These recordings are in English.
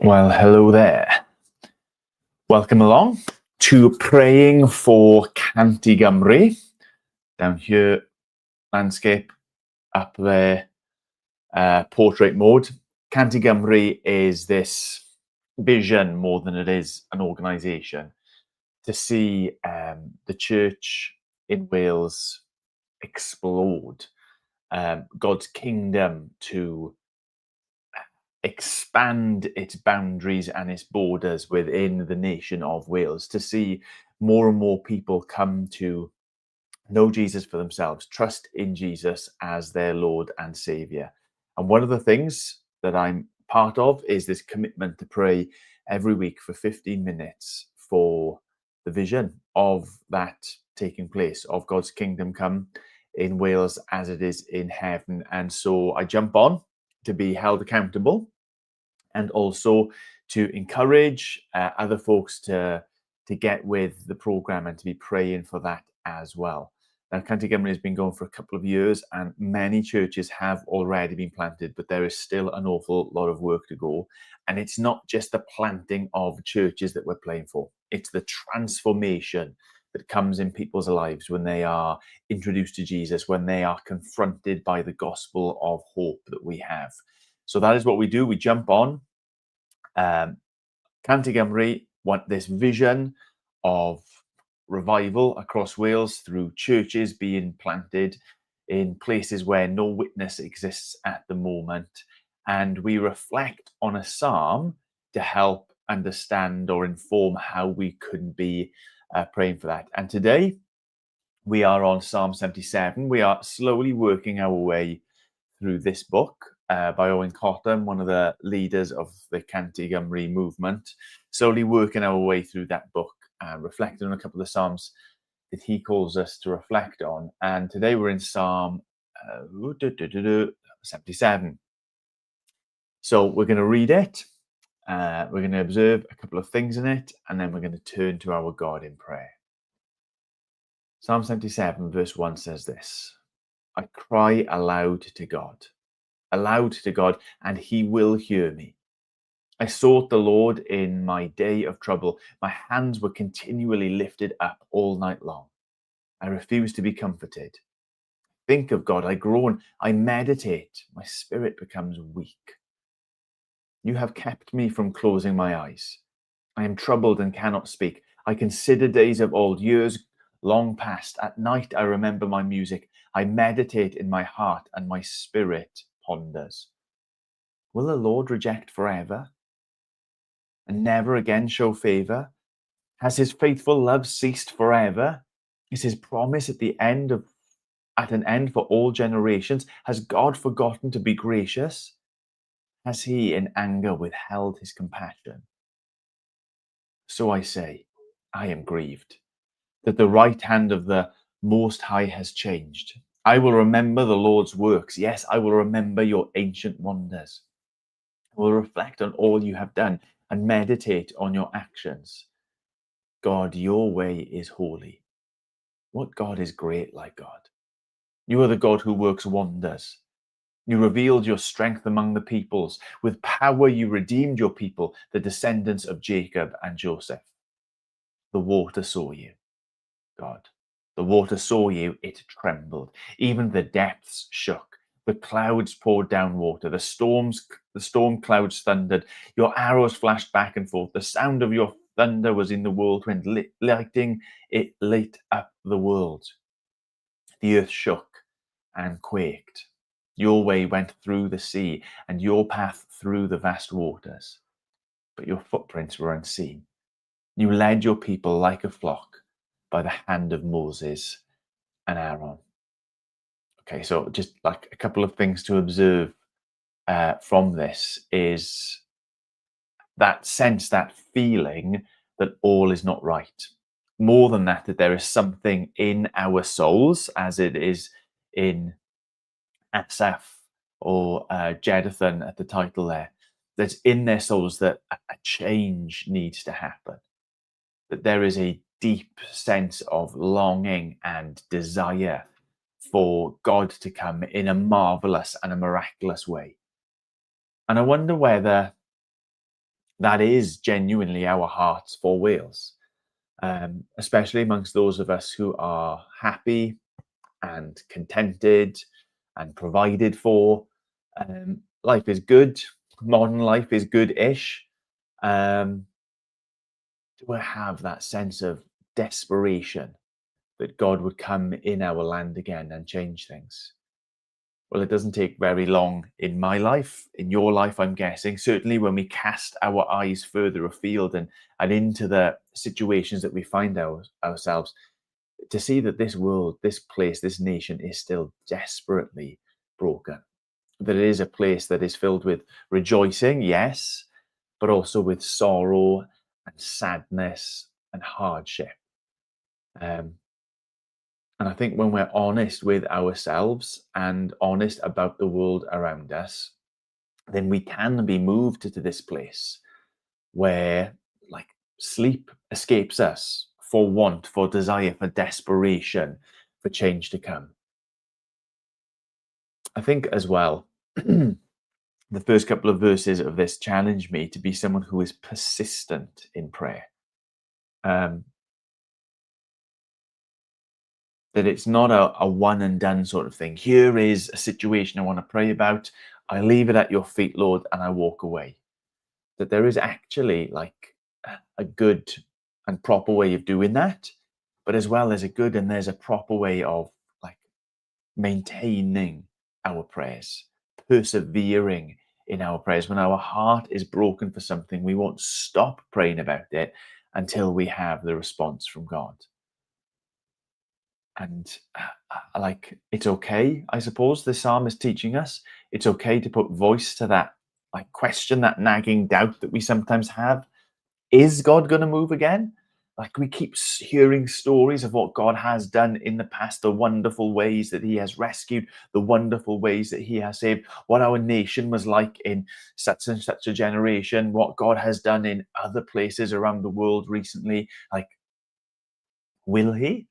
Well, hello there. Welcome along to Praying for Canty Gymru. Down here, landscape, up there, portrait mode. Canty Gymru is this vision more than it is an organisation to see the church in Wales explode, God's kingdom to expand its boundaries and its borders within the nation of Wales, to see more and more people come to know Jesus for themselves, trust in Jesus as their Lord and Savior. And one of the things that I'm part of is this commitment to pray every week for 15 minutes for the vision of that taking place, of God's kingdom come in Wales as it is in heaven. And so I jump on to be held accountable, and also to encourage other folks to get with the program and to be praying for that as well. Now, Canty Gymru has been going for a couple of years, and many churches have already been planted, but there is still an awful lot of work to go. And it's not just the planting of churches that we're praying for, it's the transformation that comes in people's lives when they are introduced to Jesus, when they are confronted by the gospel of hope that we have. So that is what we do. We jump on. Canty Gymru want this vision of revival across Wales through churches being planted in places where no witness exists at the moment. And we reflect on a psalm to help understand or inform how we could be praying for that. And today we are on Psalm 77. We are slowly working our way through this book by Owen Cottam, one of the leaders of the Canty Gymru movement, slowly working our way through that book, reflecting on a couple of Psalms that he calls us to reflect on. And today we're in Psalm 77. So we're going to read it, we're going to observe a couple of things in it, and then we're going to turn to our God in prayer. Psalm 77 verse 1 says this: I cry aloud to God, and he will hear me. I sought the Lord in my day of trouble. My hands were continually lifted up all night long. I refused to be comforted. Think of God, I groan, I meditate, my spirit becomes weak. You have kept me from closing my eyes. I am troubled and cannot speak. I consider days of old, years long past. At night I remember my music. I meditate in my heart, and my spirit ponders. Will the Lord reject forever and never again show favor? Has his faithful love ceased forever? Is his promise at an end for all generations? Has God forgotten to be gracious? Has he in anger withheld his compassion? So I say, I am grieved that the right hand of the Most High has changed. I will remember the Lord's works. Yes, I will remember your ancient wonders. I will reflect on all you have done and meditate on your actions. God, your way is holy. What God is great like God? You are the God who works wonders. You revealed your strength among the peoples. With power you redeemed your people, the descendants of Jacob and Joseph. The water saw you, God. The water saw you, it trembled. Even the depths shook. The clouds poured down water. The storm clouds thundered. Your arrows flashed back and forth. The sound of your thunder was in the whirlwind, lighting it lit up the world. The earth shook and quaked. Your way went through the sea, and your path through the vast waters. But your footprints were unseen. You led your people like a flock by the hand of Moses and Aaron. Okay, so just like a couple of things to observe from this is that sense, that feeling that all is not right. More than that, that there is something in our souls, as it is in Asaph or Jeduthun at the title there, that's in their souls that a change needs to happen. That there is a deep sense of longing and desire for God to come in a marvelous and a miraculous way. And I wonder whether that is genuinely our hearts for Wales, especially amongst those of us who are happy and contented and provided for. Life is good. Modern life is good-ish. Do I have that sense of desperation that God would come in our land again and change things? Well, it doesn't take very long in my life, in your life, I'm guessing. Certainly, when we cast our eyes further afield and into the situations that we find ourselves, to see that this world, this place, this nation is still desperately broken. That it is a place that is filled with rejoicing, yes, but also with sorrow and sadness and hardship. Um, and I think when we're honest with ourselves and honest about the world around us, then we can be moved to this place where, like, sleep escapes us for want, for desire, for desperation, for change to come. I think as well, the first couple of verses of this challenge me to be someone who is persistent in prayer. Um, that it's not a one and done sort of thing. Here is a situation I want to pray about. I leave it at your feet, Lord, and I walk away. That there is actually like a good and proper way of doing that, but as well as a good and there's a proper way of like maintaining our prayers, persevering in our prayers. When our heart is broken for something, we won't stop praying about it until we have the response from God. And like, it's okay, I suppose the psalm is teaching us, it's okay to put voice to that like question, that nagging doubt that we sometimes have. Is God going to move again? Like, we keep hearing stories of what God has done in the past, the wonderful ways that he has rescued, the wonderful ways that he has saved, what our nation was like in such and such a generation, what God has done in other places around the world recently. Like, will he?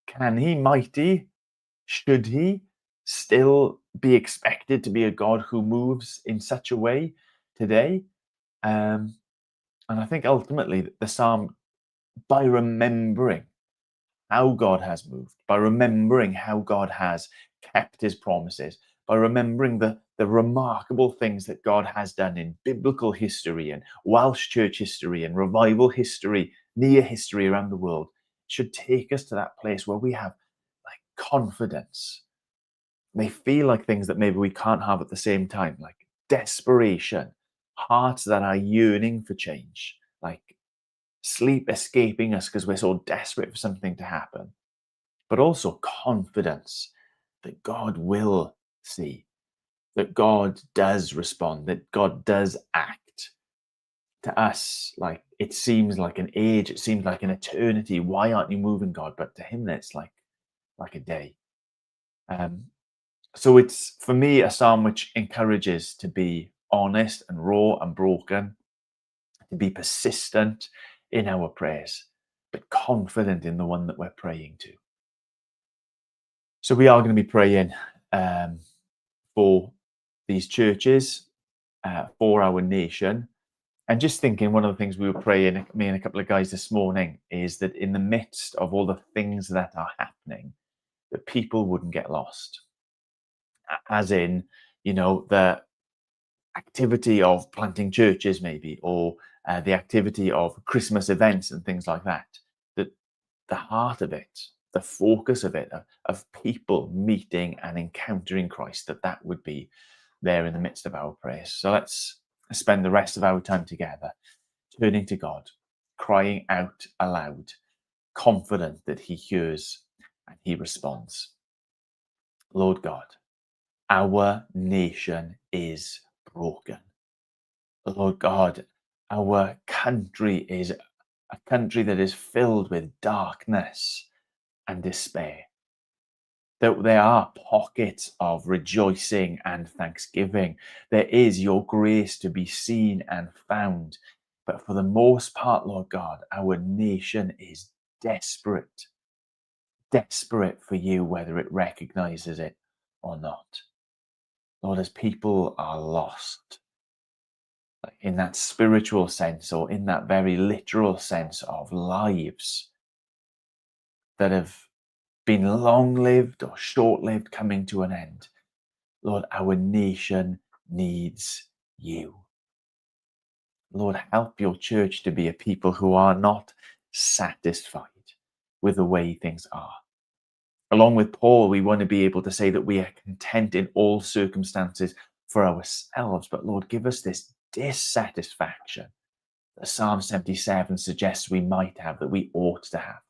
Can he? Might he? Should he still be expected to be a God who moves in such a way today? Um, and I think ultimately the psalm, by remembering how God has moved, by remembering how God has kept his promises, by remembering the remarkable things that God has done in biblical history and Welsh church history and revival history, near history around the world, should take us to that place where we have like confidence. They feel like things that maybe we can't have at the same time, like desperation, hearts that are yearning for change, like sleep escaping us because we're so desperate for something to happen, but also confidence that God will see, that God does respond, that God does act. To us, like, it seems like an age, it seems like an eternity. Why aren't you moving, God? But to him, it's like a day. Um, so it's for me a psalm which encourages to be honest and raw and broken, to be persistent in our prayers, but confident in the one that we're praying to. So we are going to be praying for these churches, for our nation. And just thinking, one of the things we were praying, me and a couple of guys this morning, is that in the midst of all the things that are happening, that people wouldn't get lost. As in, the activity of planting churches, maybe, or the activity of Christmas events and things like that. That the heart of it, the focus of it, of people meeting and encountering Christ, that would be there in the midst of our prayers. So let's spend the rest of our time together, turning to God, crying out aloud, confident that he hears and he responds. Lord God, our nation is broken. Lord God, our country is a country that is filled with darkness and despair. That there are pockets of rejoicing and thanksgiving. There is your grace to be seen and found. But for the most part, Lord God, our nation is desperate, desperate for you, whether it recognizes it or not. Lord, as people are lost, like in that spiritual sense or in that very literal sense of lives that have been long-lived or short-lived coming to an end. Lord, our nation needs you. Lord, help your church to be a people who are not satisfied with the way things are. Along with Paul, we want to be able to say that we are content in all circumstances for ourselves. But Lord, give us this dissatisfaction that Psalm 77 suggests we might have, that we ought to have.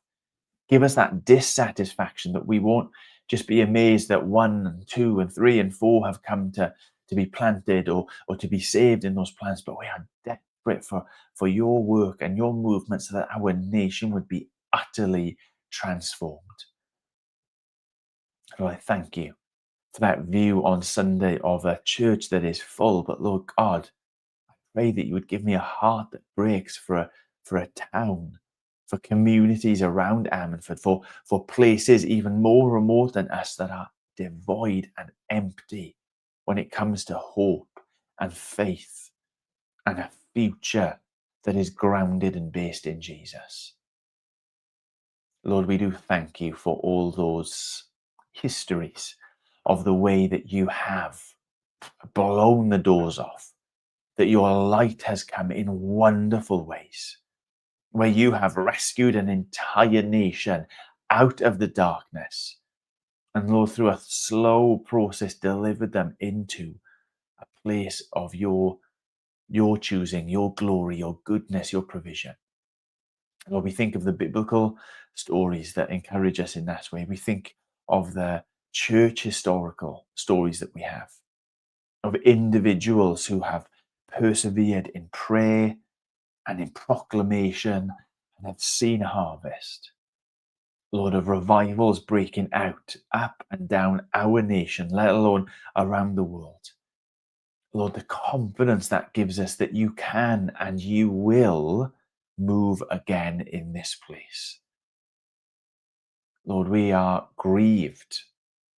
Give us that dissatisfaction that we won't just be amazed that 1 and 2 and 3 and 4 have come to be planted or to be saved in those plans, but we are desperate for your work and your movement so that our nation would be utterly transformed. Lord, I thank you for that view on Sunday of a church that is full, but Lord God, I pray that you would give me a heart that breaks for a town, for communities around Ammanford, for places even more remote than us that are devoid and empty when it comes to hope and faith and a future that is grounded and based in Jesus. Lord, we do thank you for all those histories of the way that you have blown the doors off, that your light has come in wonderful ways, where you have rescued an entire nation out of the darkness, and Lord, through a slow process, delivered them into a place of your choosing, your glory, your goodness, your provision. Lord, we think of the biblical stories that encourage us in that way. We think of the church historical stories that we have, of individuals who have persevered in prayer and in proclamation and have seen a harvest. Lord, of revivals breaking out up and down our nation, let alone around the world. Lord, the confidence that gives us that you can and you will move again in this place. Lord, we are grieved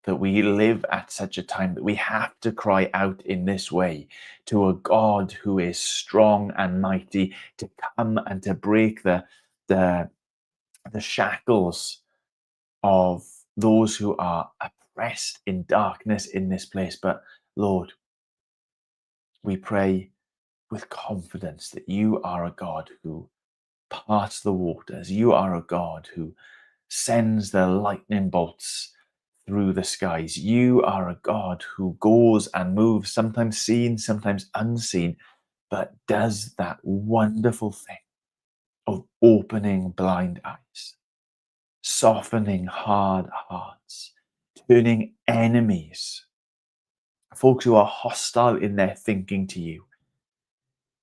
that we live at such a time that we have to cry out in this way to a God who is strong and mighty to come and to break the shackles of those who are oppressed in darkness in this place. But Lord, we pray with confidence that you are a God who parts the waters. You are a God who sends the lightning bolts through the skies. You are a God who goes and moves, sometimes seen, sometimes unseen, but does that wonderful thing of opening blind eyes, softening hard hearts, turning enemies, folks who are hostile in their thinking to you,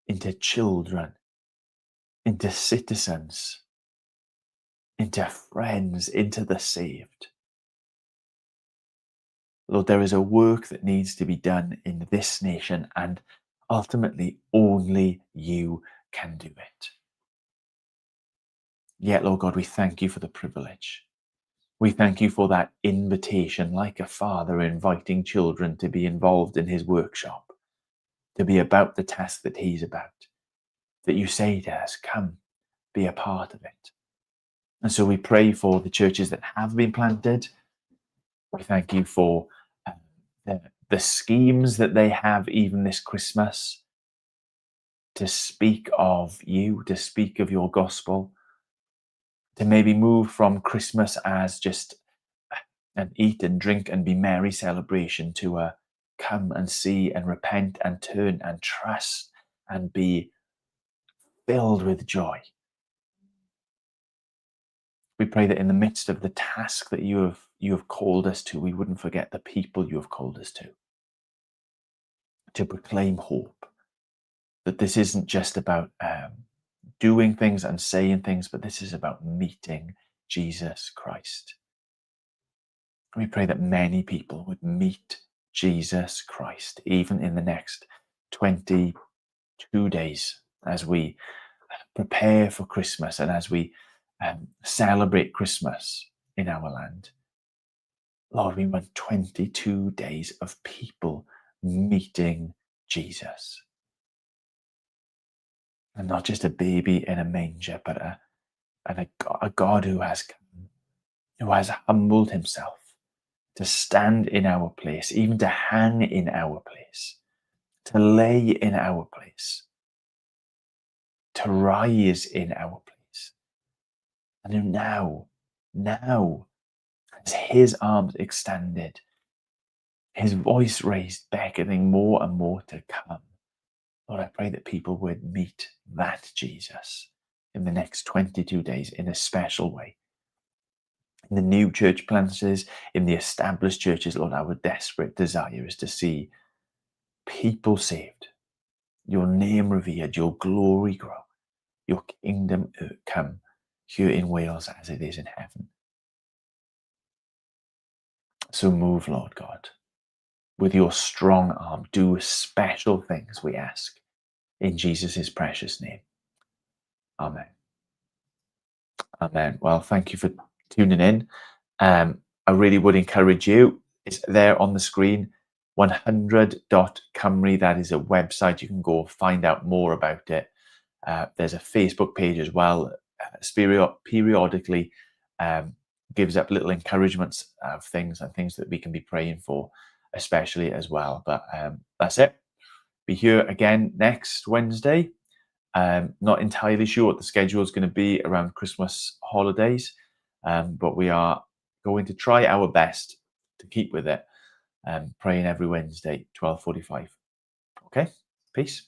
into children, into citizens, into friends, into the saved. Lord, there is a work that needs to be done in this nation, and ultimately only you can do it. Yet, Lord God, we thank you for the privilege. We thank you for that invitation, like a father inviting children to be involved in his workshop, to be about the task that he's about, that you say to us, come, be a part of it. And so we pray for the churches that have been planted. We thank you for the schemes that they have even this Christmas to speak of you, to speak of your gospel, to maybe move from Christmas as just an eat and drink and be merry celebration to a come and see and repent and turn and trust and be filled with joy. We pray that in the midst of the task that you have called us to, we wouldn't forget the people you have called us to proclaim hope, that this isn't just about doing things and saying things, but this is about meeting Jesus Christ. We pray that many people would meet Jesus Christ, even in the next 22 days as we prepare for Christmas and as we celebrate Christmas in our land. Lord, we want 22 days of people meeting Jesus. and not just a baby in a manger, but a God who has come, who has humbled himself to stand in our place, even to hang in our place, to lay in our place, to rise in our place. And who now, as his arms extended, his voice raised, beckoning more and more to come. Lord, I pray that people would meet that Jesus in the next 22 days in a special way. In the new church planters, in the established churches, Lord, our desperate desire is to see people saved, your name revered, your glory grow, your kingdom come here in Wales as it is in heaven. So move, Lord God, with your strong arm. Do special things, we ask, in Jesus' precious name. Amen. Amen. Well, thank you for tuning in. I really would encourage you. It's there on the screen, 100.cymru. That is a website. You can go find out more about it. There's a Facebook page as well. Periodically gives up little encouragements of things and things that we can be praying for, especially as well. But that's it. Be here again next Wednesday. Not entirely sure what the schedule is going to be around Christmas holidays, but we are going to try our best to keep with it, praying every Wednesday, 12:45. Okay, peace.